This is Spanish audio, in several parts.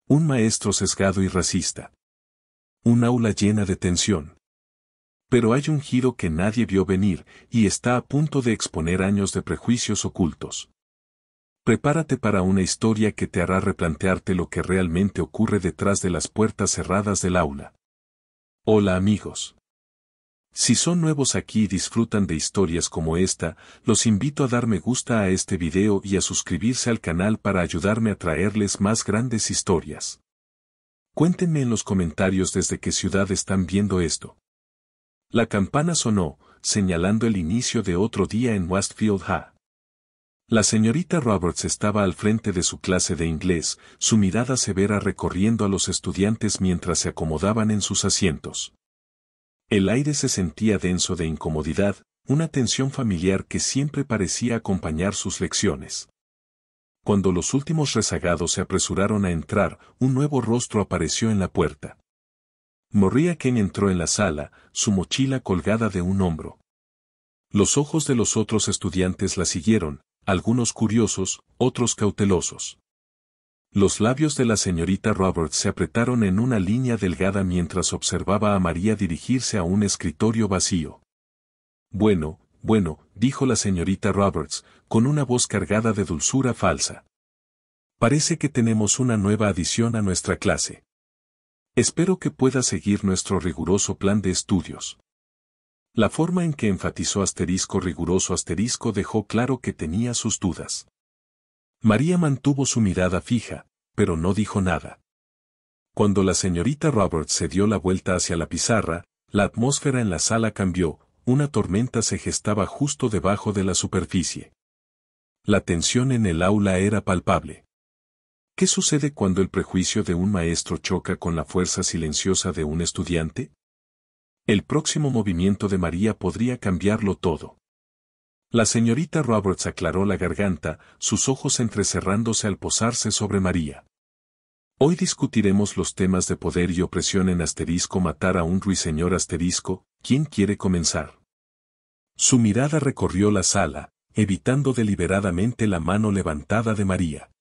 Un maestro sesgado y racista. Un aula llena de tensión. Pero hay un giro que nadie vio venir, y está a punto de exponer años de prejuicios ocultos. Prepárate para una historia que te hará replantearte lo que realmente ocurre detrás de las puertas cerradas del aula. Hola amigos. Si son nuevos aquí y disfrutan de historias como esta, los invito a dar me gusta a este video y a suscribirse al canal para ayudarme a traerles más grandes historias. Cuéntenme en los comentarios desde qué ciudad están viendo esto. La campana sonó, señalando el inicio de otro día en Westfield High. La señorita Roberts estaba al frente de su clase de inglés, su mirada severa recorriendo a los estudiantes mientras se acomodaban en sus asientos. El aire se sentía denso de incomodidad, una tensión familiar que siempre parecía acompañar sus lecciones. Cuando los últimos rezagados se apresuraron a entrar, un nuevo rostro apareció en la puerta. Maria Kane entró en la sala, su mochila colgada de un hombro. Los ojos de los otros estudiantes la siguieron, algunos curiosos, otros cautelosos. Los labios de la señorita Roberts se apretaron en una línea delgada mientras observaba a María dirigirse a un escritorio vacío. Bueno, dijo la señorita Roberts, con una voz cargada de dulzura falsa. Parece que tenemos una nueva adición a nuestra clase. Espero que pueda seguir nuestro riguroso plan de estudios. La forma en que enfatizó *riguroso* dejó claro que tenía sus dudas. María mantuvo su mirada fija, pero no dijo nada. Cuando la señorita Roberts se dio la vuelta hacia la pizarra, la atmósfera en la sala cambió, una tormenta se gestaba justo debajo de la superficie. La tensión en el aula era palpable. ¿Qué sucede cuando el prejuicio de un maestro choca con la fuerza silenciosa de un estudiante? El próximo movimiento de María podría cambiarlo todo. La señorita Roberts aclaró la garganta, sus ojos entrecerrándose al posarse sobre María. Hoy discutiremos los temas de poder y opresión en *matar a un ruiseñor ¿quién quiere comenzar? Su mirada recorrió la sala, evitando deliberadamente la mano levantada de María.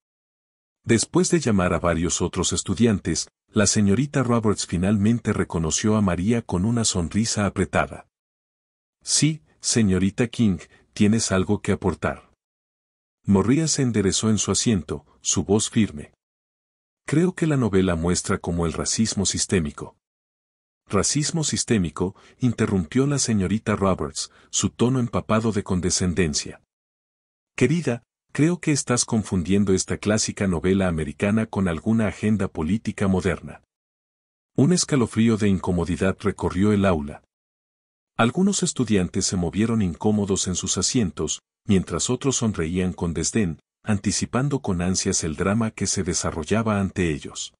Después de llamar a varios otros estudiantes, la señorita Roberts finalmente reconoció a María con una sonrisa apretada. Sí, señorita King, tienes algo que aportar. María se enderezó en su asiento, su voz firme. Creo que la novela muestra cómo el racismo sistémico. Racismo sistémico, interrumpió la señorita Roberts, su tono empapado de condescendencia. Querida, creo que estás confundiendo esta clásica novela americana con alguna agenda política moderna. Un escalofrío de incomodidad recorrió el aula. Algunos estudiantes se movieron incómodos en sus asientos, mientras otros sonreían con desdén, anticipando con ansias el drama que se desarrollaba ante ellos.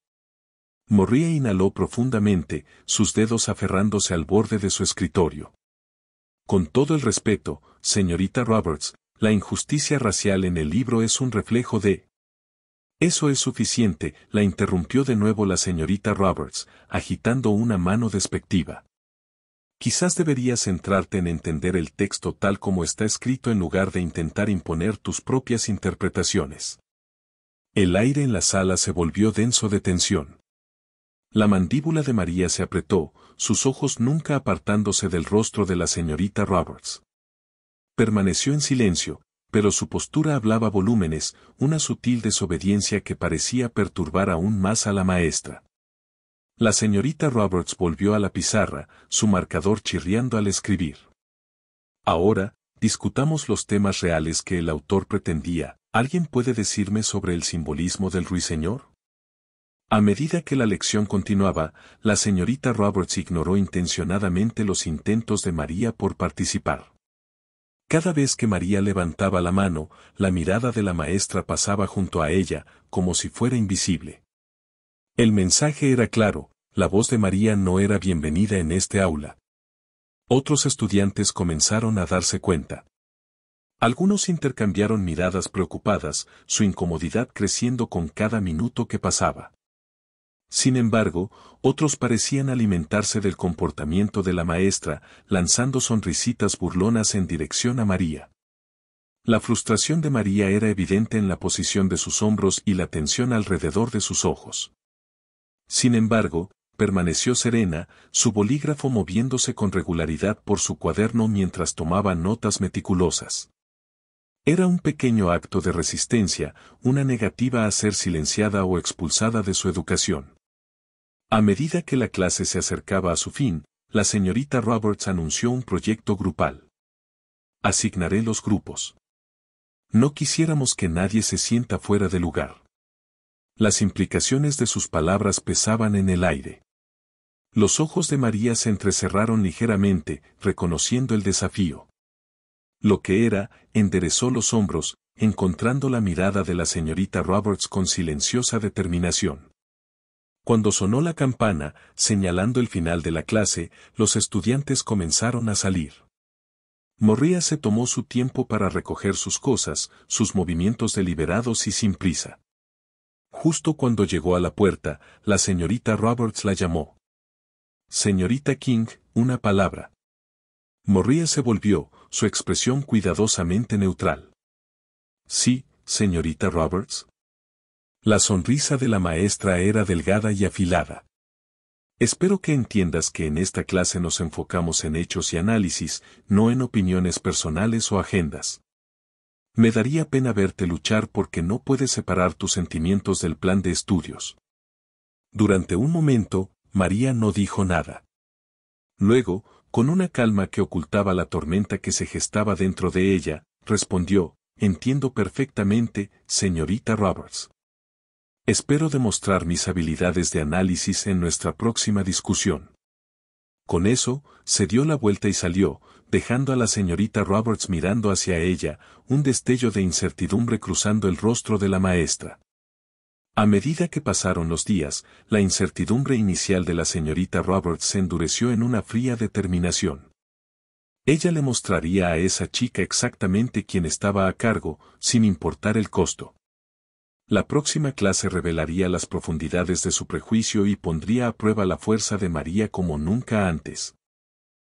María inhaló profundamente, sus dedos aferrándose al borde de su escritorio. Con todo el respeto, señorita Roberts, la injusticia racial en el libro es un reflejo de... Eso es suficiente, la interrumpió de nuevo la señorita Roberts, agitando una mano despectiva. Quizás deberías centrarte en entender el texto tal como está escrito en lugar de intentar imponer tus propias interpretaciones. El aire en la sala se volvió denso de tensión. La mandíbula de María se apretó, sus ojos nunca apartándose del rostro de la señorita Roberts. Permaneció en silencio, pero su postura hablaba volúmenes, una sutil desobediencia que parecía perturbar aún más a la maestra. La señorita Roberts volvió a la pizarra, su marcador chirriando al escribir. Ahora, discutamos los temas reales que el autor pretendía. ¿Alguien puede decirme sobre el simbolismo del ruiseñor? A medida que la lección continuaba, la señorita Roberts ignoró intencionadamente los intentos de María por participar. Cada vez que María levantaba la mano, la mirada de la maestra pasaba junto a ella, como si fuera invisible. El mensaje era claro, la voz de María no era bienvenida en este aula. Otros estudiantes comenzaron a darse cuenta. Algunos intercambiaron miradas preocupadas, su incomodidad creciendo con cada minuto que pasaba. Sin embargo, otros parecían alimentarse del comportamiento de la maestra, lanzando sonrisitas burlonas en dirección a María. La frustración de María era evidente en la posición de sus hombros y la tensión alrededor de sus ojos. Sin embargo, permaneció serena, su bolígrafo moviéndose con regularidad por su cuaderno mientras tomaba notas meticulosas. Era un pequeño acto de resistencia, una negativa a ser silenciada o expulsada de su educación. A medida que la clase se acercaba a su fin, la señorita Roberts anunció un proyecto grupal. Asignaré los grupos. No quisiéramos que nadie se sienta fuera de lugar. Las implicaciones de sus palabras pesaban en el aire. Los ojos de María se entrecerraron ligeramente, reconociendo el desafío. Lo que era, enderezó los hombros, encontrando la mirada de la señorita Roberts con silenciosa determinación. Cuando sonó la campana, señalando el final de la clase, los estudiantes comenzaron a salir. María se tomó su tiempo para recoger sus cosas, sus movimientos deliberados y sin prisa. Justo cuando llegó a la puerta, la señorita Roberts la llamó. Señorita King, una palabra. María se volvió, su expresión cuidadosamente neutral. Sí, señorita Roberts. La sonrisa de la maestra era delgada y afilada. Espero que entiendas que en esta clase nos enfocamos en hechos y análisis, no en opiniones personales o agendas. Me daría pena verte luchar porque no puedes separar tus sentimientos del plan de estudios. Durante un momento, María no dijo nada. Luego, con una calma que ocultaba la tormenta que se gestaba dentro de ella, respondió, entiendo perfectamente, señorita Roberts. Espero demostrar mis habilidades de análisis en nuestra próxima discusión. Con eso, se dio la vuelta y salió, dejando a la señorita Roberts mirando hacia ella, un destello de incertidumbre cruzando el rostro de la maestra. A medida que pasaron los días, la incertidumbre inicial de la señorita Roberts se endureció en una fría determinación. Ella le mostraría a esa chica exactamente quién estaba a cargo, sin importar el costo. La próxima clase revelaría las profundidades de su prejuicio y pondría a prueba la fuerza de María como nunca antes.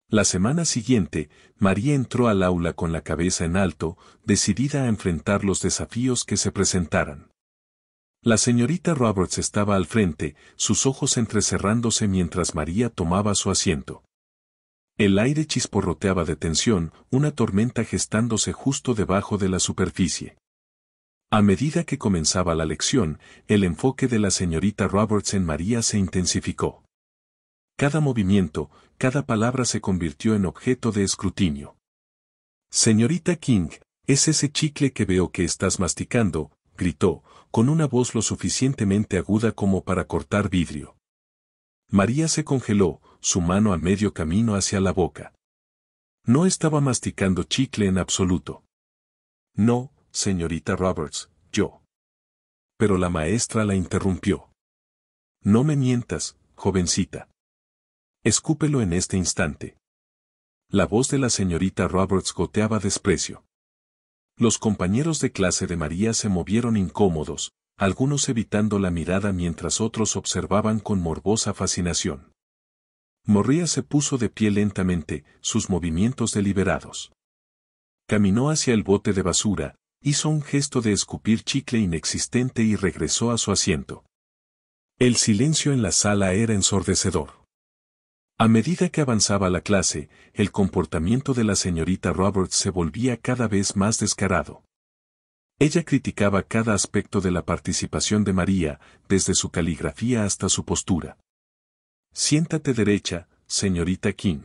La semana siguiente, María entró al aula con la cabeza en alto, decidida a enfrentar los desafíos que se presentaran. La señorita Roberts estaba al frente, sus ojos entrecerrándose mientras María tomaba su asiento. El aire chisporroteaba de tensión, una tormenta gestándose justo debajo de la superficie. A medida que comenzaba la lección, el enfoque de la señorita Roberts en María se intensificó. Cada movimiento, cada palabra se convirtió en objeto de escrutinio. Señorita King, es ese chicle que veo que estás masticando, gritó, con una voz lo suficientemente aguda como para cortar vidrio. María se congeló, su mano a medio camino hacia la boca. No estaba masticando chicle en absoluto. No, señorita Roberts, yo. Pero la maestra la interrumpió. No me mientas, jovencita. Escúpelo en este instante. La voz de la señorita Roberts goteaba desprecio. Los compañeros de clase de María se movieron incómodos, algunos evitando la mirada mientras otros observaban con morbosa fascinación. María se puso de pie lentamente, sus movimientos deliberados. Caminó hacia el bote de basura, hizo un gesto de escupir chicle inexistente y regresó a su asiento. El silencio en la sala era ensordecedor. A medida que avanzaba la clase, el comportamiento de la señorita Roberts se volvía cada vez más descarado. Ella criticaba cada aspecto de la participación de María, desde su caligrafía hasta su postura. Siéntate derecha, señorita King.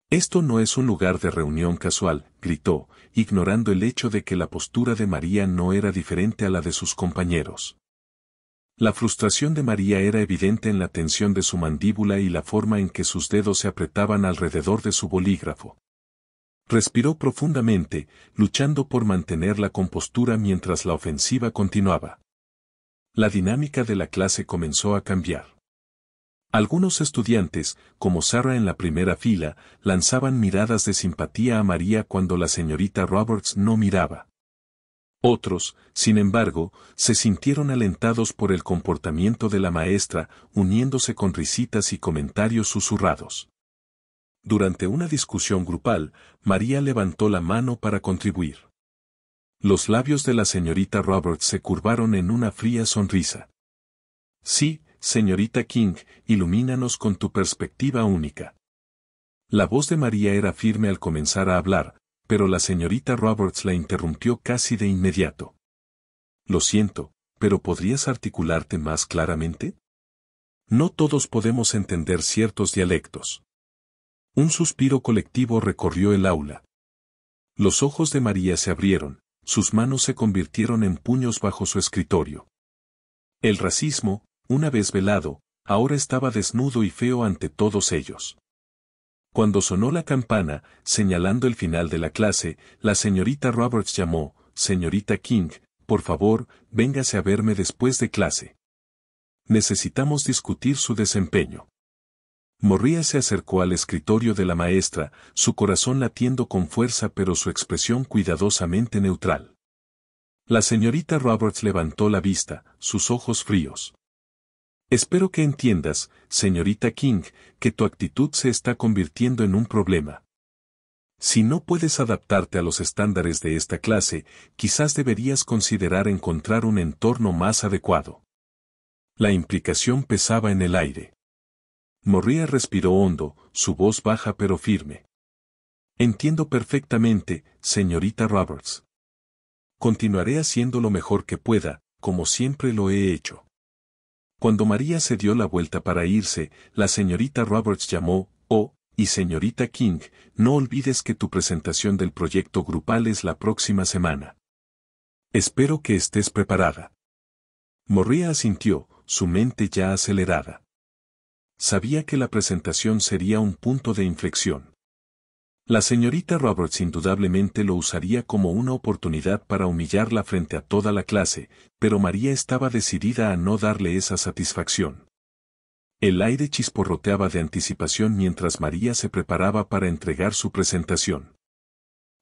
Esto no es un lugar de reunión casual, gritó, ignorando el hecho de que la postura de María no era diferente a la de sus compañeros. La frustración de María era evidente en la tensión de su mandíbula y la forma en que sus dedos se apretaban alrededor de su bolígrafo. Respiró profundamente, luchando por mantener la compostura mientras la ofensiva continuaba. La dinámica de la clase comenzó a cambiar. Algunos estudiantes, como Sarah en la primera fila, lanzaban miradas de simpatía a María cuando la señorita Roberts no miraba. Otros, sin embargo, se sintieron alentados por el comportamiento de la maestra, uniéndose con risitas y comentarios susurrados. Durante una discusión grupal, María levantó la mano para contribuir. Los labios de la señorita Roberts se curvaron en una fría sonrisa. Sí, señorita King, ilumínanos con tu perspectiva única. La voz de María era firme al comenzar a hablar, pero la señorita Roberts la interrumpió casi de inmediato. Lo siento, pero ¿podrías articularte más claramente? No todos podemos entender ciertos dialectos. Un suspiro colectivo recorrió el aula. Los ojos de María se abrieron, sus manos se convirtieron en puños bajo su escritorio. El racismo, una vez velado, ahora estaba desnudo y feo ante todos ellos. Cuando sonó la campana, señalando el final de la clase, la señorita Roberts llamó, «Señorita King, por favor, véngase a verme después de clase. Necesitamos discutir su desempeño». María se acercó al escritorio de la maestra, su corazón latiendo con fuerza pero su expresión cuidadosamente neutral. La señorita Roberts levantó la vista, sus ojos fríos. «Espero que entiendas, señorita King, que tu actitud se está convirtiendo en un problema. Si no puedes adaptarte a los estándares de esta clase, quizás deberías considerar encontrar un entorno más adecuado». La implicación pesaba en el aire. María respiró hondo, su voz baja pero firme. «Entiendo perfectamente, señorita Roberts. Continuaré haciendo lo mejor que pueda, como siempre lo he hecho». Cuando María se dio la vuelta para irse, la señorita Roberts llamó, «Oh, y señorita King, no olvides que tu presentación del proyecto grupal es la próxima semana. Espero que estés preparada». María asintió, su mente ya acelerada. Sabía que la presentación sería un punto de inflexión. La señorita Roberts indudablemente lo usaría como una oportunidad para humillarla frente a toda la clase, pero María estaba decidida a no darle esa satisfacción. El aire chisporroteaba de anticipación mientras María se preparaba para entregar su presentación.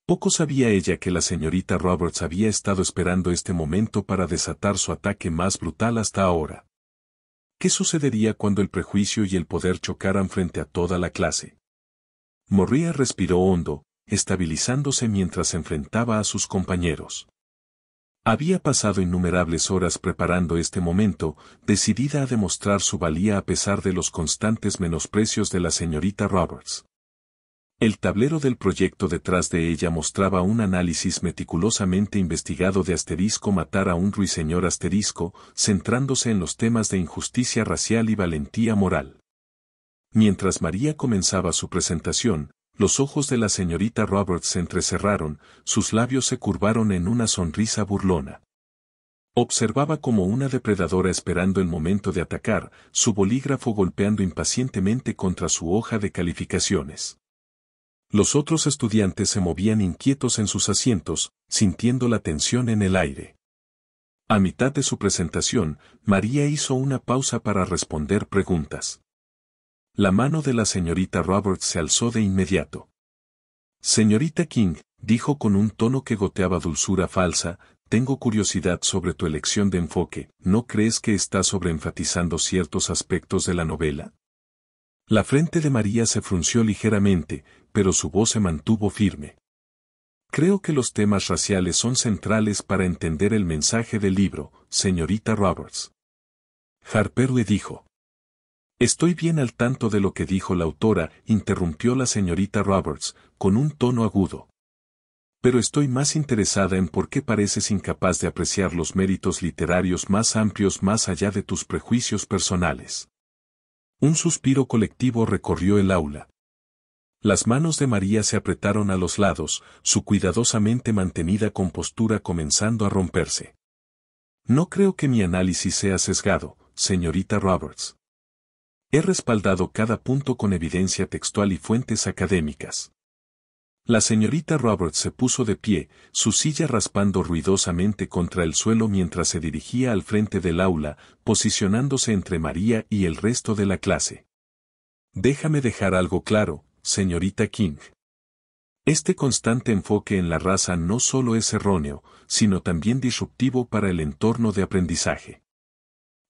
Poco sabía ella que la señorita Roberts había estado esperando este momento para desatar su ataque más brutal hasta ahora. ¿Qué sucedería cuando el prejuicio y el poder chocaran frente a toda la clase? María respiró hondo, estabilizándose mientras se enfrentaba a sus compañeros. Había pasado innumerables horas preparando este momento, decidida a demostrar su valía a pesar de los constantes menosprecios de la señorita Roberts. El tablero del proyecto detrás de ella mostraba un análisis meticulosamente investigado de matar a un ruiseñor centrándose en los temas de injusticia racial y valentía moral. Mientras María comenzaba su presentación, los ojos de la señorita Roberts se entrecerraron, sus labios se curvaron en una sonrisa burlona. Observaba como una depredadora esperando el momento de atacar, su bolígrafo golpeando impacientemente contra su hoja de calificaciones. Los otros estudiantes se movían inquietos en sus asientos, sintiendo la tensión en el aire. A mitad de su presentación, María hizo una pausa para responder preguntas. La mano de la señorita Roberts se alzó de inmediato. «Señorita King», dijo con un tono que goteaba dulzura falsa, «tengo curiosidad sobre tu elección de enfoque, ¿no crees que estás sobreenfatizando ciertos aspectos de la novela?». La frente de María se frunció ligeramente, pero su voz se mantuvo firme. «Creo que los temas raciales son centrales para entender el mensaje del libro, señorita Roberts». Harper le dijo. «Estoy bien al tanto de lo que dijo la autora», interrumpió la señorita Roberts, con un tono agudo. «Pero estoy más interesada en por qué pareces incapaz de apreciar los méritos literarios más amplios más allá de tus prejuicios personales». Un suspiro colectivo recorrió el aula. Las manos de María se apretaron a los lados, su cuidadosamente mantenida compostura comenzando a romperse. «No creo que mi análisis sea sesgado, señorita Roberts. He respaldado cada punto con evidencia textual y fuentes académicas». La señorita Roberts se puso de pie, su silla raspando ruidosamente contra el suelo mientras se dirigía al frente del aula, posicionándose entre María y el resto de la clase. «Déjame dejar algo claro, señorita King. Este constante enfoque en la raza no solo es erróneo, sino también disruptivo para el entorno de aprendizaje.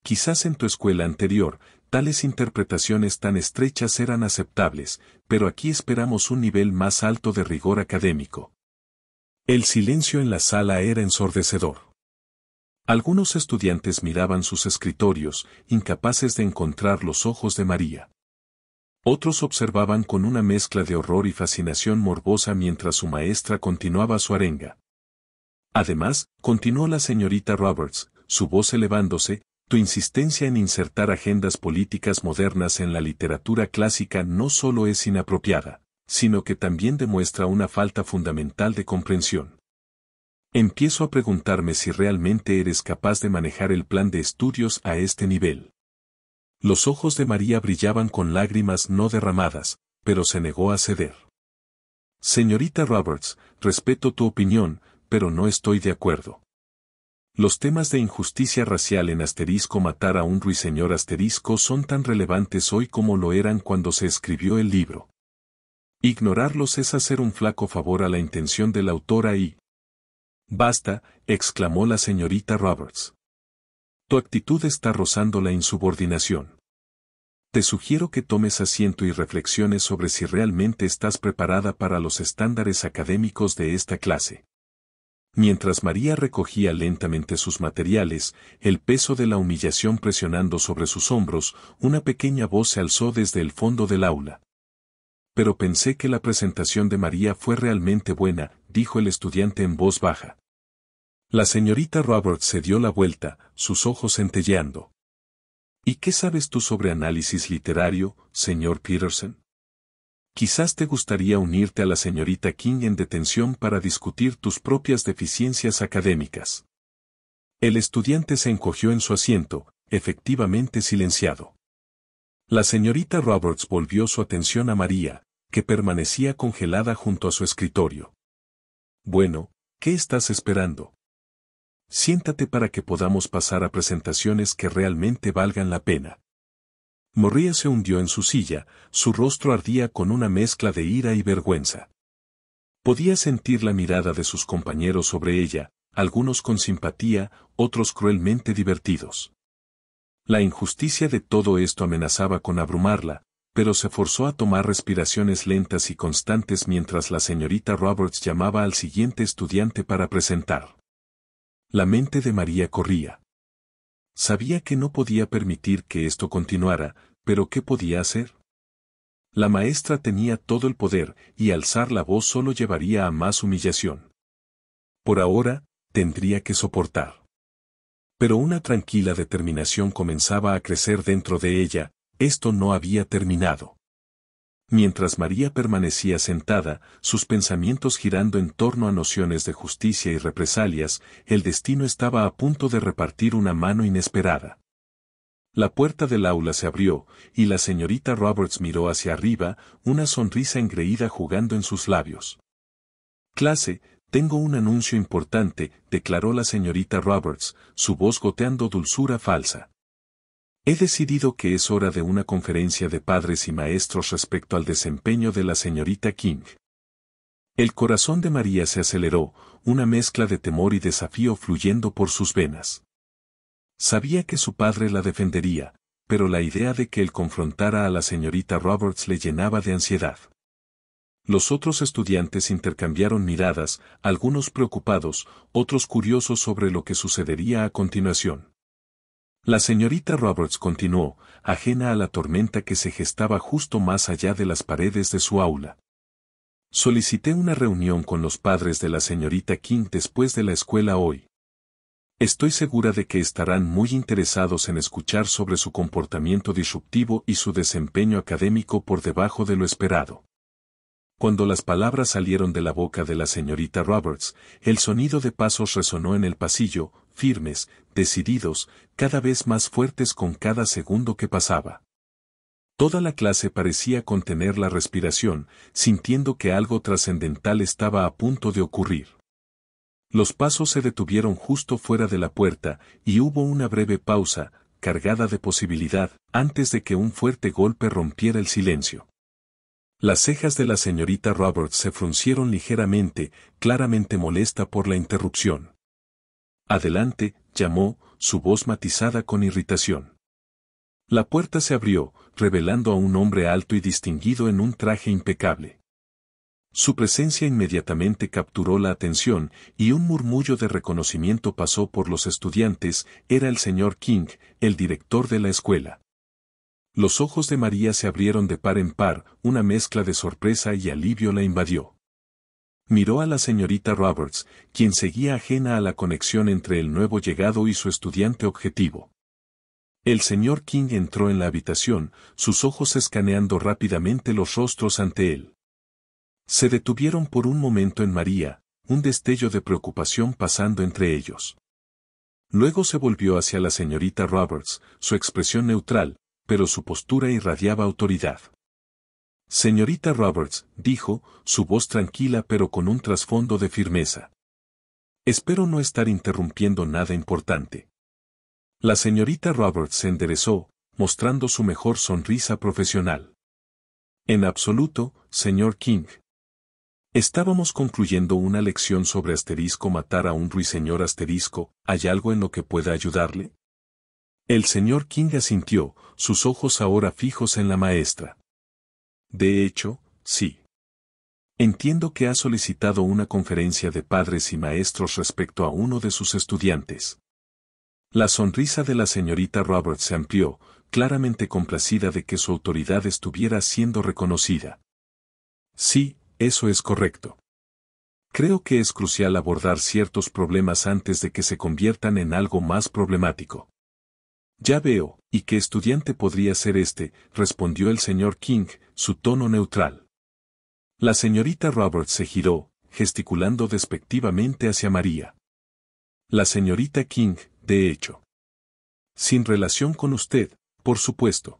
Quizás en tu escuela anterior, tales interpretaciones tan estrechas eran aceptables, pero aquí esperamos un nivel más alto de rigor académico». El silencio en la sala era ensordecedor. Algunos estudiantes miraban sus escritorios, incapaces de encontrar los ojos de María. Otros observaban con una mezcla de horror y fascinación morbosa mientras su maestra continuaba su arenga. Además, continuó la señorita Roberts, su voz elevándose, tu insistencia en insertar agendas políticas modernas en la literatura clásica no solo es inapropiada, sino que también demuestra una falta fundamental de comprensión. Empiezo a preguntarme si realmente eres capaz de manejar el plan de estudios a este nivel. Los ojos de María brillaban con lágrimas no derramadas, pero se negó a ceder. Señorita Roberts, respeto tu opinión, pero no estoy de acuerdo. Los temas de injusticia racial en matar a un ruiseñor son tan relevantes hoy como lo eran cuando se escribió el libro. Ignorarlos es hacer un flaco favor a la intención de la autora y... Basta, exclamó la señorita Roberts. Tu actitud está rozando la insubordinación. Te sugiero que tomes asiento y reflexiones sobre si realmente estás preparada para los estándares académicos de esta clase. Mientras María recogía lentamente sus materiales, el peso de la humillación presionando sobre sus hombros, una pequeña voz se alzó desde el fondo del aula. Pero pensé que la presentación de María fue realmente buena, dijo el estudiante en voz baja. La señorita Roberts se dio la vuelta, sus ojos centelleando. ¿Y qué sabes tú sobre análisis literario, señor Peterson? Quizás te gustaría unirte a la señorita King en detención para discutir tus propias deficiencias académicas. El estudiante se encogió en su asiento, efectivamente silenciado. La señorita Roberts volvió su atención a María, que permanecía congelada junto a su escritorio. Bueno, ¿qué estás esperando? Siéntate para que podamos pasar a presentaciones que realmente valgan la pena. María se hundió en su silla, su rostro ardía con una mezcla de ira y vergüenza. Podía sentir la mirada de sus compañeros sobre ella, algunos con simpatía, otros cruelmente divertidos. La injusticia de todo esto amenazaba con abrumarla, pero se forzó a tomar respiraciones lentas y constantes mientras la señorita Roberts llamaba al siguiente estudiante para presentar. La mente de María corría. Sabía que no podía permitir que esto continuara, pero ¿qué podía hacer? La maestra tenía todo el poder, y alzar la voz solo llevaría a más humillación. Por ahora, tendría que soportar. Pero una tranquila determinación comenzaba a crecer dentro de ella, esto no había terminado. Mientras María permanecía sentada, sus pensamientos girando en torno a nociones de justicia y represalias, el destino estaba a punto de repartir una mano inesperada. La puerta del aula se abrió, y la señorita Roberts miró hacia arriba, una sonrisa engreída jugando en sus labios. Clase, tengo un anuncio importante, declaró la señorita Roberts, su voz goteando dulzura falsa. He decidido que es hora de una conferencia de padres y maestros respecto al desempeño de la señorita King. El corazón de María se aceleró, una mezcla de temor y desafío fluyendo por sus venas. Sabía que su padre la defendería, pero la idea de que él confrontara a la señorita Roberts le llenaba de ansiedad. Los otros estudiantes intercambiaron miradas, algunos preocupados, otros curiosos sobre lo que sucedería a continuación. La señorita Roberts continuó, ajena a la tormenta que se gestaba justo más allá de las paredes de su aula. Solicité una reunión con los padres de la señorita King después de la escuela hoy. Estoy segura de que estarán muy interesados en escuchar sobre su comportamiento disruptivo y su desempeño académico por debajo de lo esperado. Cuando las palabras salieron de la boca de la señorita Roberts, el sonido de pasos resonó en el pasillo, firmes, decididos, cada vez más fuertes con cada segundo que pasaba. Toda la clase parecía contener la respiración, sintiendo que algo trascendental estaba a punto de ocurrir. Los pasos se detuvieron justo fuera de la puerta, y hubo una breve pausa, cargada de posibilidad, antes de que un fuerte golpe rompiera el silencio. Las cejas de la señorita Roberts se fruncieron ligeramente, claramente molesta por la interrupción. Adelante, llamó, su voz matizada con irritación. La puerta se abrió, revelando a un hombre alto y distinguido en un traje impecable. Su presencia inmediatamente capturó la atención y un murmullo de reconocimiento pasó por los estudiantes. Era el señor King, el director de la escuela. Los ojos de María se abrieron de par en par, una mezcla de sorpresa y alivio la invadió. Miró a la señorita Roberts, quien seguía ajena a la conexión entre el nuevo llegado y su estudiante objetivo. El señor King entró en la habitación, sus ojos escaneando rápidamente los rostros ante él. Se detuvieron por un momento en María, un destello de preocupación pasando entre ellos. Luego se volvió hacia la señorita Roberts, su expresión neutral, pero su postura irradiaba autoridad. Señorita Roberts, dijo, su voz tranquila pero con un trasfondo de firmeza. Espero no estar interrumpiendo nada importante. La señorita Roberts se enderezó, mostrando su mejor sonrisa profesional. En absoluto, señor King. Estábamos concluyendo una lección sobre matar a un ruiseñor ¿hay algo en lo que pueda ayudarle? El señor King asintió, sus ojos ahora fijos en la maestra. De hecho, sí. Entiendo que ha solicitado una conferencia de padres y maestros respecto a uno de sus estudiantes. La sonrisa de la señorita Roberts se amplió, claramente complacida de que su autoridad estuviera siendo reconocida. Sí, eso es correcto. Creo que es crucial abordar ciertos problemas antes de que se conviertan en algo más problemático. Ya veo, ¿y qué estudiante podría ser este?, respondió el señor King, su tono neutral. La señorita Roberts se giró, gesticulando despectivamente hacia María. La señorita King, de hecho. Sin relación con usted, por supuesto.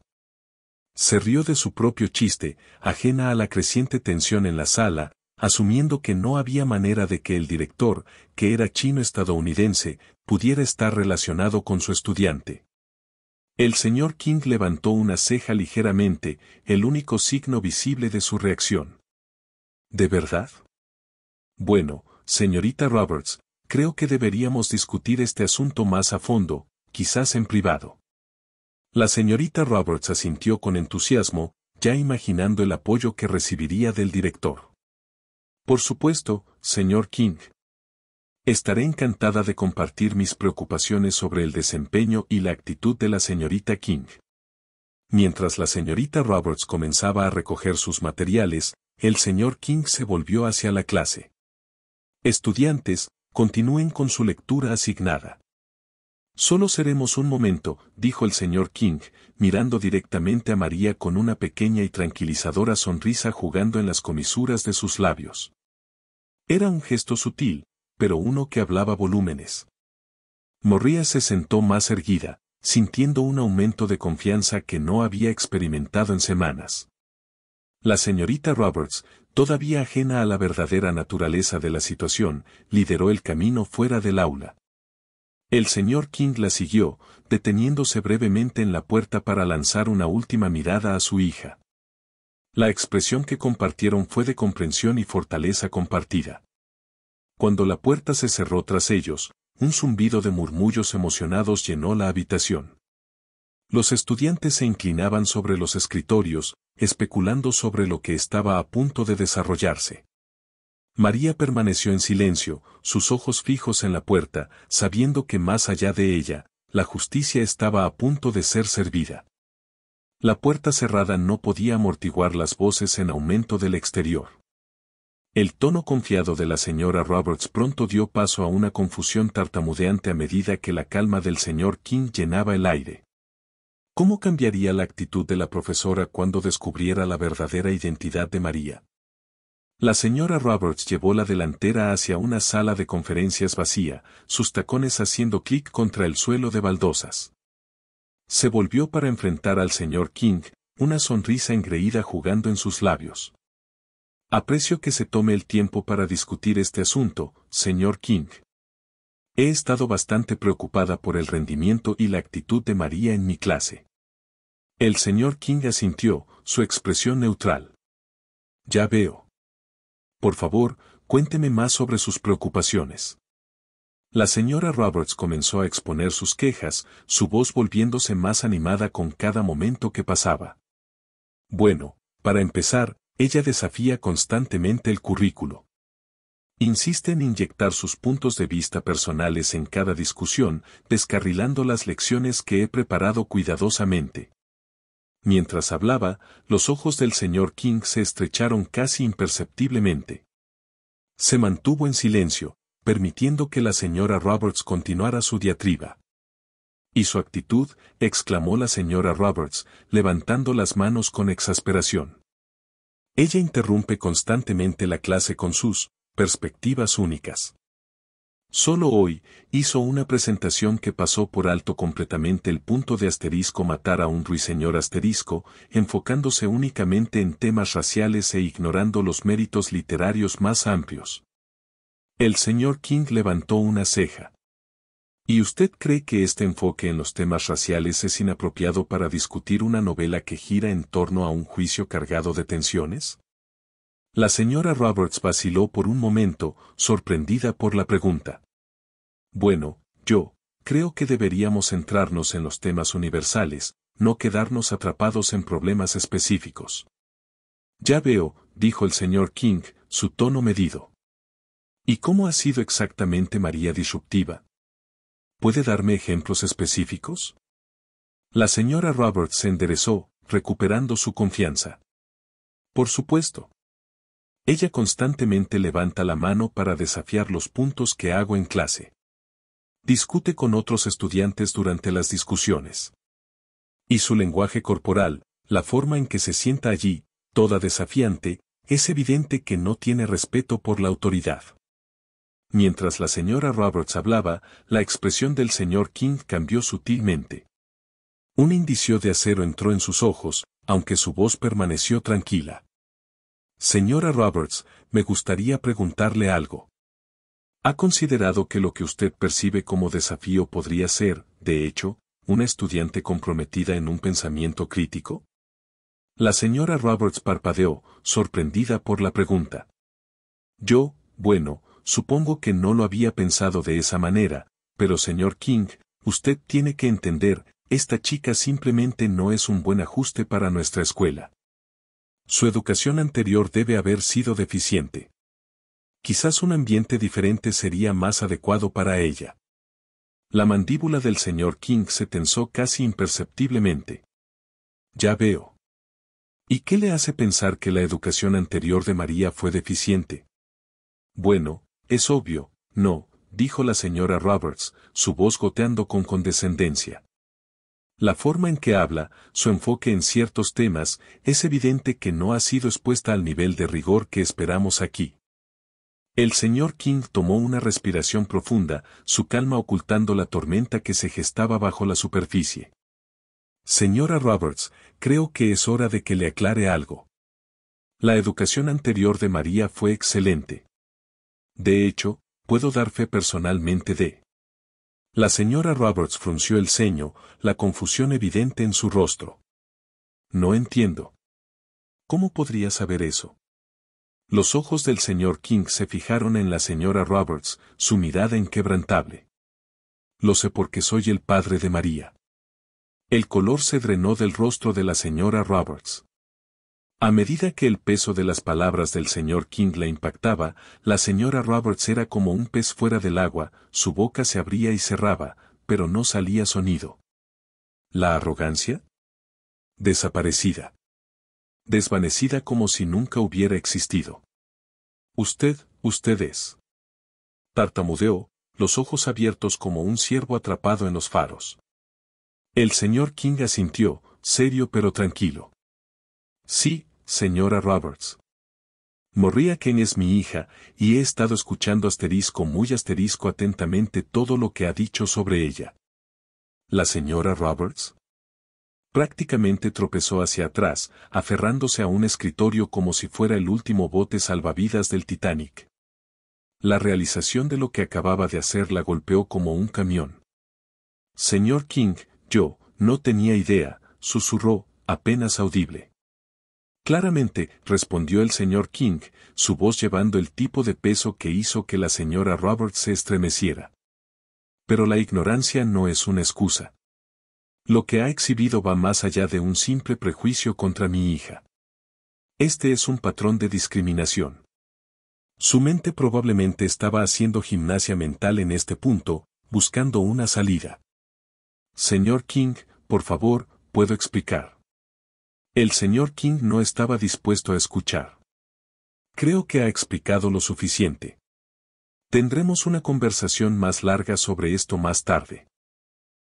Se rió de su propio chiste, ajena a la creciente tensión en la sala, asumiendo que no había manera de que el director, que era chino-estadounidense, pudiera estar relacionado con su estudiante. El señor King levantó una ceja ligeramente, el único signo visible de su reacción. ¿De verdad? Bueno, señorita Roberts, creo que deberíamos discutir este asunto más a fondo, quizás en privado. La señorita Roberts asintió con entusiasmo, ya imaginando el apoyo que recibiría del director. Por supuesto, señor King. Estaré encantada de compartir mis preocupaciones sobre el desempeño y la actitud de la señorita King. Mientras la señorita Roberts comenzaba a recoger sus materiales, el señor King se volvió hacia la clase. Estudiantes, continúen con su lectura asignada. Solo seremos un momento, dijo el señor King, mirando directamente a María con una pequeña y tranquilizadora sonrisa jugando en las comisuras de sus labios. Era un gesto sutil, pero uno que hablaba volúmenes. María se sentó más erguida, sintiendo un aumento de confianza que no había experimentado en semanas. La señorita Roberts, todavía ajena a la verdadera naturaleza de la situación, lideró el camino fuera del aula. El señor King la siguió, deteniéndose brevemente en la puerta para lanzar una última mirada a su hija. La expresión que compartieron fue de comprensión y fortaleza compartida. Cuando la puerta se cerró tras ellos, un zumbido de murmullos emocionados llenó la habitación. Los estudiantes se inclinaban sobre los escritorios, especulando sobre lo que estaba a punto de desarrollarse. María permaneció en silencio, sus ojos fijos en la puerta, sabiendo que más allá de ella, la justicia estaba a punto de ser servida. La puerta cerrada no podía amortiguar las voces en aumento del exterior. El tono confiado de la señora Roberts pronto dio paso a una confusión tartamudeante a medida que la calma del señor King llenaba el aire. ¿Cómo cambiaría la actitud de la profesora cuando descubriera la verdadera identidad de María? La señora Roberts llevó la delantera hacia una sala de conferencias vacía, sus tacones haciendo clic contra el suelo de baldosas. Se volvió para enfrentar al señor King, una sonrisa engreída jugando en sus labios. Aprecio que se tome el tiempo para discutir este asunto, señor King. He estado bastante preocupada por el rendimiento y la actitud de María en mi clase. El señor King asintió, su expresión neutral. Ya veo. Por favor, cuénteme más sobre sus preocupaciones. La señora Roberts comenzó a exponer sus quejas, su voz volviéndose más animada con cada momento que pasaba. Bueno, para empezar, Ella desafía constantemente el currículo. Insiste en inyectar sus puntos de vista personales en cada discusión, descarrilando las lecciones que he preparado cuidadosamente. Mientras hablaba, los ojos del señor King se estrecharon casi imperceptiblemente. Se mantuvo en silencio, permitiendo que la señora Roberts continuara su diatriba. «¿Y su actitud?», exclamó la señora Roberts, levantando las manos con exasperación. Ella interrumpe constantemente la clase con sus perspectivas únicas. Solo hoy, hizo una presentación que pasó por alto completamente el punto de matar a un ruiseñor enfocándose únicamente en temas raciales e ignorando los méritos literarios más amplios. El señor King levantó una ceja. ¿Y usted cree que este enfoque en los temas raciales es inapropiado para discutir una novela que gira en torno a un juicio cargado de tensiones? La señora Roberts vaciló por un momento, sorprendida por la pregunta. Bueno, yo creo que deberíamos centrarnos en los temas universales, no quedarnos atrapados en problemas específicos. Ya veo, dijo el señor King, su tono medido. ¿Y cómo ha sido exactamente María disruptiva? ¿Puede darme ejemplos específicos? La señora Roberts se enderezó, recuperando su confianza. Por supuesto. Ella constantemente levanta la mano para desafiar los puntos que hago en clase. Discute con otros estudiantes durante las discusiones. Y su lenguaje corporal, la forma en que se sienta allí, toda desafiante, es evidente que no tiene respeto por la autoridad. Mientras la señora Roberts hablaba, la expresión del señor King cambió sutilmente. Un indicio de acero entró en sus ojos, aunque su voz permaneció tranquila. Señora Roberts, me gustaría preguntarle algo. ¿Ha considerado que lo que usted percibe como desafío podría ser, de hecho, una estudiante comprometida en un pensamiento crítico? La señora Roberts parpadeó, sorprendida por la pregunta. Bueno, supongo que no lo había pensado de esa manera, pero señor King, usted tiene que entender, esta chica simplemente no es un buen ajuste para nuestra escuela. Su educación anterior debe haber sido deficiente. Quizás un ambiente diferente sería más adecuado para ella. La mandíbula del señor King se tensó casi imperceptiblemente. Ya veo. ¿Y qué le hace pensar que la educación anterior de María fue deficiente? Bueno, es obvio, no, dijo la señora Roberts, su voz goteando con condescendencia. La forma en que habla, su enfoque en ciertos temas, es evidente que no ha sido expuesta al nivel de rigor que esperamos aquí. El señor King tomó una respiración profunda, su calma ocultando la tormenta que se gestaba bajo la superficie. Señora Roberts, creo que es hora de que le aclare algo. La educación anterior de María fue excelente. De hecho, puedo dar fe personalmente de. La señora Roberts frunció el ceño, la confusión evidente en su rostro. No entiendo. ¿Cómo podría saber eso? Los ojos del señor King se fijaron en la señora Roberts, su mirada inquebrantable. Lo sé porque soy el padre de María. El color se drenó del rostro de la señora Roberts. A medida que el peso de las palabras del señor King la impactaba, la señora Roberts era como un pez fuera del agua, su boca se abría y cerraba, pero no salía sonido. ¿La arrogancia? Desaparecida. Desvanecida como si nunca hubiera existido. Usted es. Tartamudeó, los ojos abiertos como un ciervo atrapado en los faros. El señor King asintió, serio pero tranquilo. Sí, señora Roberts. María King es mi hija, y he estado escuchando muy atentamente todo lo que ha dicho sobre ella. ¿La señora Roberts? Prácticamente tropezó hacia atrás, aferrándose a un escritorio como si fuera el último bote salvavidas del Titanic. La realización de lo que acababa de hacer la golpeó como un camión. Señor King, yo no tenía idea, susurró, apenas audible. Claramente, respondió el señor King, su voz llevando el tipo de peso que hizo que la señora Roberts se estremeciera. Pero la ignorancia no es una excusa. Lo que ha exhibido va más allá de un simple prejuicio contra mi hija. Este es un patrón de discriminación. Su mente probablemente estaba haciendo gimnasia mental en este punto, buscando una salida. Señor King, por favor, ¿puedo explicar? El señor King no estaba dispuesto a escuchar. Creo que ha explicado lo suficiente. Tendremos una conversación más larga sobre esto más tarde.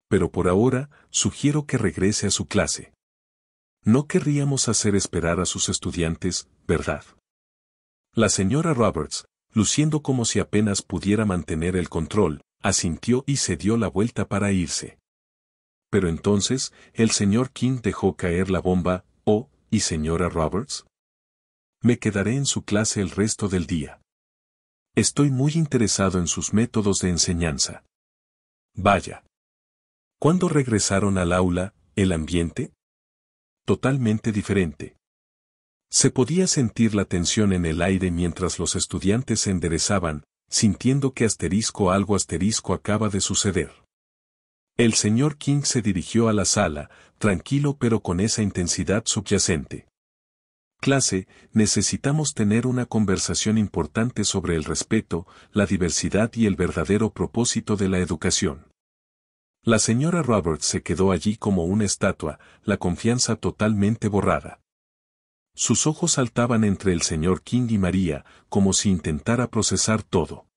Pero por ahora, sugiero que regrese a su clase. No querríamos hacer esperar a sus estudiantes, ¿verdad? La señora Roberts, luciendo como si apenas pudiera mantener el control, asintió y se dio la vuelta para irse. Pero entonces, el señor King dejó caer la bomba. «Oh, ¿y señora Roberts? Me quedaré en su clase el resto del día. Estoy muy interesado en sus métodos de enseñanza». Vaya. ¿Cuándo regresaron al aula, el ambiente? Totalmente diferente. Se podía sentir la tensión en el aire mientras los estudiantes se enderezaban, sintiendo que algo acaba de suceder. El señor King se dirigió a la sala, tranquilo pero con esa intensidad subyacente. Clase, necesitamos tener una conversación importante sobre el respeto, la diversidad y el verdadero propósito de la educación. La señora Roberts se quedó allí como una estatua, la confianza totalmente borrada. Sus ojos saltaban entre el señor King y María, como si intentara procesar todo.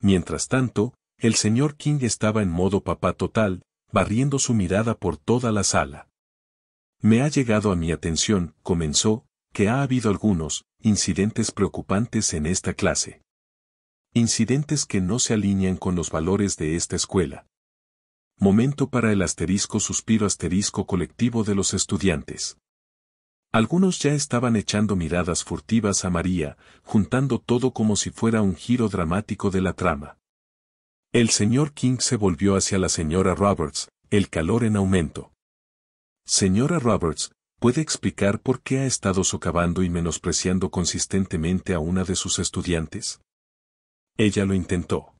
Mientras tanto, el señor King estaba en modo papá total, barriendo su mirada por toda la sala. Me ha llegado a mi atención, comenzó, que ha habido algunos incidentes preocupantes en esta clase. Incidentes que no se alinean con los valores de esta escuela. Momento para el suspiro colectivo de los estudiantes. Algunos ya estaban echando miradas furtivas a María, juntando todo como si fuera un giro dramático de la trama. El señor King se volvió hacia la señora Roberts, el calor en aumento. Señora Roberts, ¿puede explicar por qué ha estado socavando y menospreciando consistentemente a una de sus estudiantes? Ella lo intentó.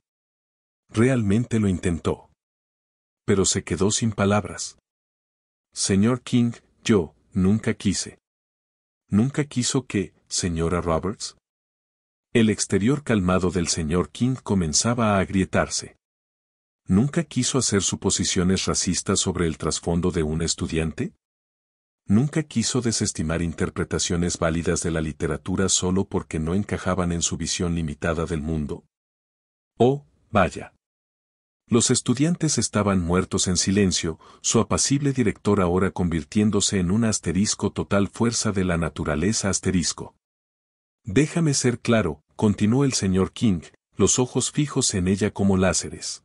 Realmente lo intentó. Pero se quedó sin palabras. Señor King, yo, nunca quise. ¿Nunca quiso qué, señora Roberts? El exterior calmado del señor King comenzaba a agrietarse. ¿Nunca quiso hacer suposiciones racistas sobre el trasfondo de un estudiante? ¿Nunca quiso desestimar interpretaciones válidas de la literatura solo porque no encajaban en su visión limitada del mundo? Oh, vaya. Los estudiantes estaban muertos en silencio, su apacible director ahora convirtiéndose en un total fuerza de la naturaleza . Déjame ser claro, continuó el señor King, los ojos fijos en ella como láseres.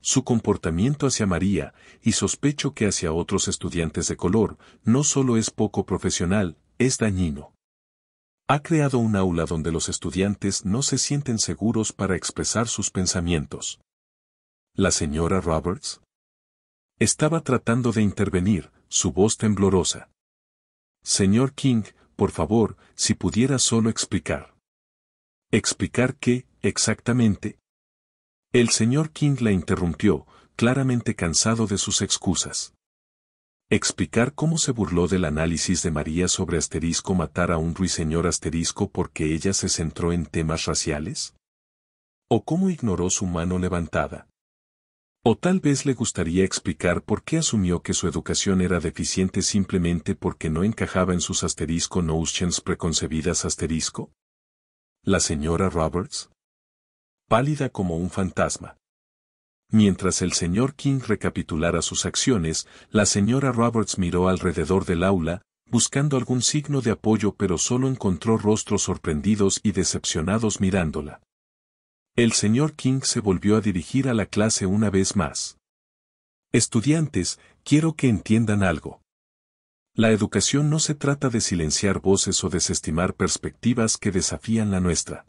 Su comportamiento hacia María, y sospecho que hacia otros estudiantes de color, no solo es poco profesional, es dañino. Ha creado un aula donde los estudiantes no se sienten seguros para expresar sus pensamientos. ¿La señora Roberts? Estaba tratando de intervenir, su voz temblorosa. Señor King, por favor, si pudiera solo explicar. ¿Explicar qué, exactamente? El señor King la interrumpió, claramente cansado de sus excusas. ¿Explicar cómo se burló del análisis de María sobre matar a un ruiseñor porque ella se centró en temas raciales? ¿O cómo ignoró su mano levantada? O tal vez le gustaría explicar por qué asumió que su educación era deficiente simplemente porque no encajaba en sus notions preconcebidas . ¿La señora Roberts? Pálida como un fantasma. Mientras el señor King recapitulara sus acciones, la señora Roberts miró alrededor del aula, buscando algún signo de apoyo pero solo encontró rostros sorprendidos y decepcionados mirándola. El señor King se volvió a dirigir a la clase una vez más. Estudiantes, quiero que entiendan algo. La educación no se trata de silenciar voces o desestimar perspectivas que desafían la nuestra.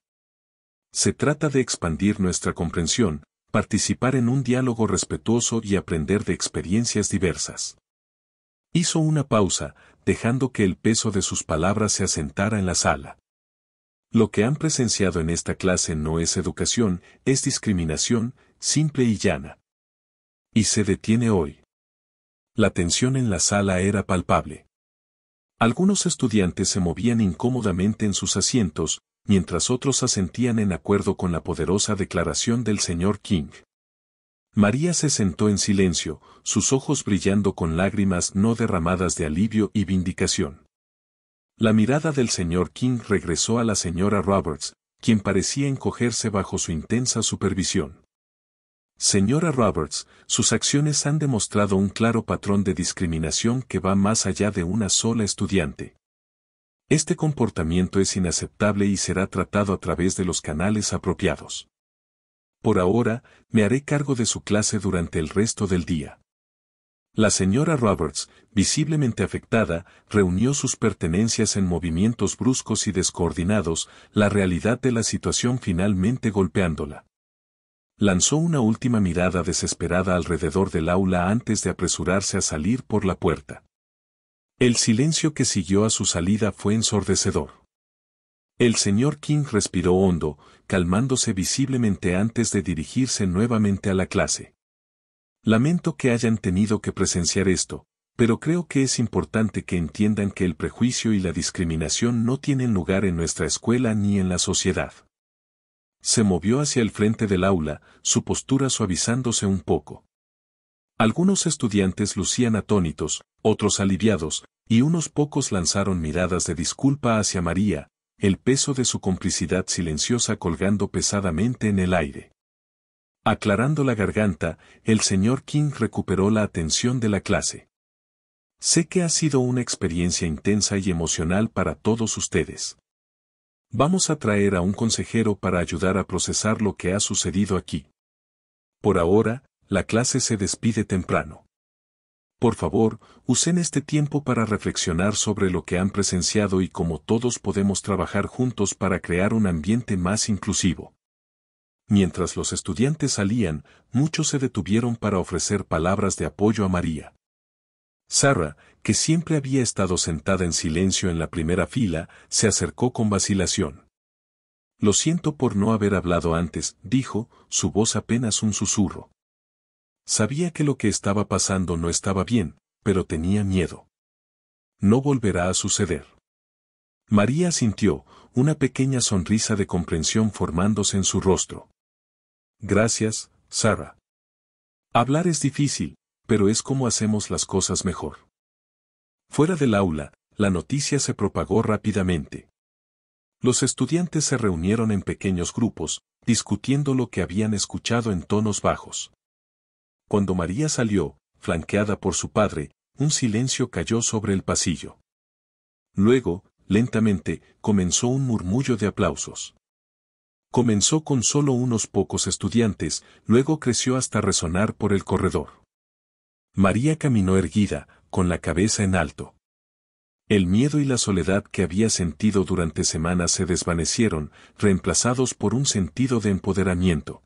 Se trata de expandir nuestra comprensión, participar en un diálogo respetuoso y aprender de experiencias diversas. Hizo una pausa, dejando que el peso de sus palabras se asentara en la sala. Lo que han presenciado en esta clase no es educación, es discriminación, simple y llana. Y se detiene hoy. La tensión en la sala era palpable. Algunos estudiantes se movían incómodamente en sus asientos, mientras otros asentían en acuerdo con la poderosa declaración del señor King. María se sentó en silencio, sus ojos brillando con lágrimas no derramadas de alivio y vindicación. La mirada del señor King regresó a la señora Roberts, quien parecía encogerse bajo su intensa supervisión. Señora Roberts, sus acciones han demostrado un claro patrón de discriminación que va más allá de una sola estudiante. Este comportamiento es inaceptable y será tratado a través de los canales apropiados. Por ahora, me haré cargo de su clase durante el resto del día. La señora Roberts, visiblemente afectada, reunió sus pertenencias en movimientos bruscos y descoordinados, la realidad de la situación finalmente golpeándola. Lanzó una última mirada desesperada alrededor del aula antes de apresurarse a salir por la puerta. El silencio que siguió a su salida fue ensordecedor. El señor King respiró hondo, calmándose visiblemente antes de dirigirse nuevamente a la clase. Lamento que hayan tenido que presenciar esto, pero creo que es importante que entiendan que el prejuicio y la discriminación no tienen lugar en nuestra escuela ni en la sociedad. Se movió hacia el frente del aula, su postura suavizándose un poco. Algunos estudiantes lucían atónitos, otros aliviados, y unos pocos lanzaron miradas de disculpa hacia María, el peso de su complicidad silenciosa colgando pesadamente en el aire. Aclarando la garganta, el señor King recuperó la atención de la clase. Sé que ha sido una experiencia intensa y emocional para todos ustedes. Vamos a traer a un consejero para ayudar a procesar lo que ha sucedido aquí. Por ahora, la clase se despide temprano. Por favor, usen este tiempo para reflexionar sobre lo que han presenciado y cómo todos podemos trabajar juntos para crear un ambiente más inclusivo. Mientras los estudiantes salían, muchos se detuvieron para ofrecer palabras de apoyo a María. Sarah, que siempre había estado sentada en silencio en la primera fila, se acercó con vacilación. Lo siento por no haber hablado antes, dijo, su voz apenas un susurro. Sabía que lo que estaba pasando no estaba bien, pero tenía miedo. No volverá a suceder. María sintió, una pequeña sonrisa de comprensión formándose en su rostro. Gracias, Sarah. Hablar es difícil, pero es como hacemos las cosas mejor. Fuera del aula, la noticia se propagó rápidamente. Los estudiantes se reunieron en pequeños grupos, discutiendo lo que habían escuchado en tonos bajos. Cuando María salió, flanqueada por su padre, un silencio cayó sobre el pasillo. Luego, lentamente, comenzó un murmullo de aplausos. Comenzó con solo unos pocos estudiantes, luego creció hasta resonar por el corredor. María caminó erguida, con la cabeza en alto. El miedo y la soledad que había sentido durante semanas se desvanecieron, reemplazados por un sentido de empoderamiento.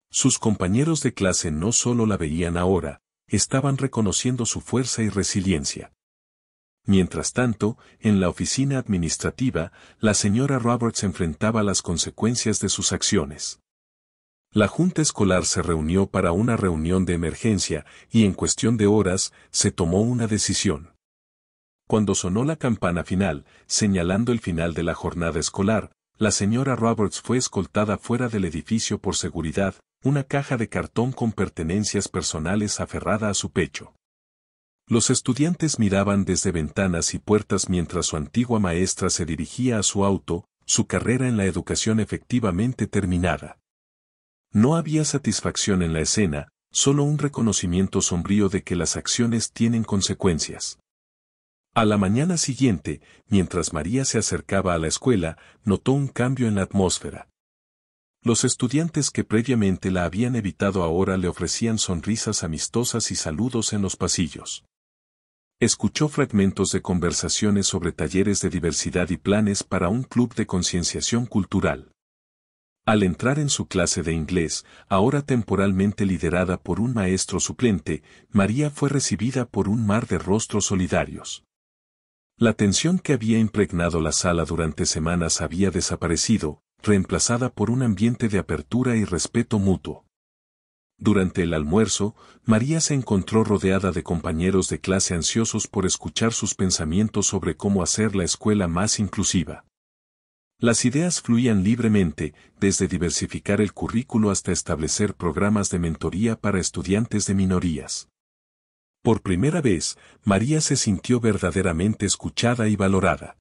Sus compañeros de clase no solo la veían ahora, estaban reconociendo su fuerza y resiliencia. Mientras tanto, en la oficina administrativa, la señora Roberts enfrentaba las consecuencias de sus acciones. La junta escolar se reunió para una reunión de emergencia y en cuestión de horas se tomó una decisión. Cuando sonó la campana final, señalando el final de la jornada escolar, la señora Roberts fue escoltada fuera del edificio por seguridad, una caja de cartón con pertenencias personales aferrada a su pecho. Los estudiantes miraban desde ventanas y puertas mientras su antigua maestra se dirigía a su auto, su carrera en la educación efectivamente terminada. No había satisfacción en la escena, solo un reconocimiento sombrío de que las acciones tienen consecuencias. A la mañana siguiente, mientras María se acercaba a la escuela, notó un cambio en la atmósfera. Los estudiantes que previamente la habían evitado ahora le ofrecían sonrisas amistosas y saludos en los pasillos. Escuchó fragmentos de conversaciones sobre talleres de diversidad y planes para un club de concienciación cultural. Al entrar en su clase de inglés, ahora temporalmente liderada por un maestro suplente, María fue recibida por un mar de rostros solidarios. La tensión que había impregnado la sala durante semanas había desaparecido, reemplazada por un ambiente de apertura y respeto mutuo. Durante el almuerzo, María se encontró rodeada de compañeros de clase ansiosos por escuchar sus pensamientos sobre cómo hacer la escuela más inclusiva. Las ideas fluían libremente, desde diversificar el currículo hasta establecer programas de mentoría para estudiantes de minorías. Por primera vez, María se sintió verdaderamente escuchada y valorada.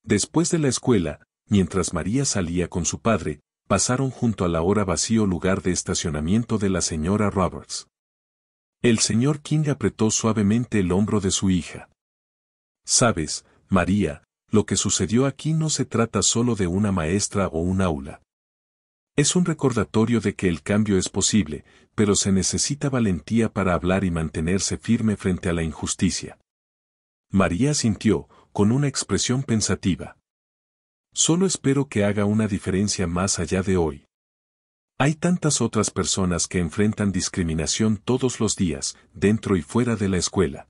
Después de la escuela, mientras María salía con su padre, pasaron junto al ahora vacío lugar de estacionamiento de la señora Roberts. El señor King apretó suavemente el hombro de su hija. «Sabes, María, lo que sucedió aquí no se trata solo de una maestra o un aula. Es un recordatorio de que el cambio es posible, pero se necesita valentía para hablar y mantenerse firme frente a la injusticia». María asintió, con una expresión pensativa. «Solo espero que haga una diferencia más allá de hoy. Hay tantas otras personas que enfrentan discriminación todos los días, dentro y fuera de la escuela».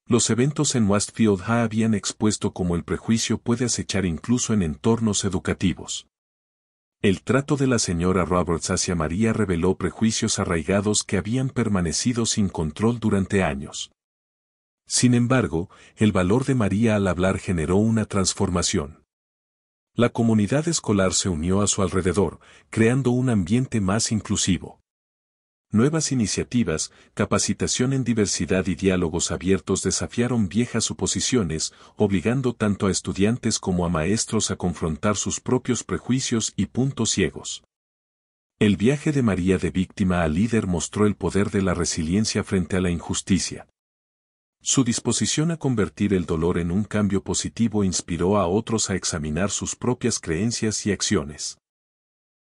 Los eventos en Westfield High habían expuesto cómo el prejuicio puede acechar incluso en entornos educativos. El trato de la señora Roberts hacia María reveló prejuicios arraigados que habían permanecido sin control durante años. Sin embargo, el valor de María al hablar generó una transformación. La comunidad escolar se unió a su alrededor, creando un ambiente más inclusivo. Nuevas iniciativas, capacitación en diversidad y diálogos abiertos desafiaron viejas suposiciones, obligando tanto a estudiantes como a maestros a confrontar sus propios prejuicios y puntos ciegos. El viaje de María de víctima a líder mostró el poder de la resiliencia frente a la injusticia. Su disposición a convertir el dolor en un cambio positivo inspiró a otros a examinar sus propias creencias y acciones.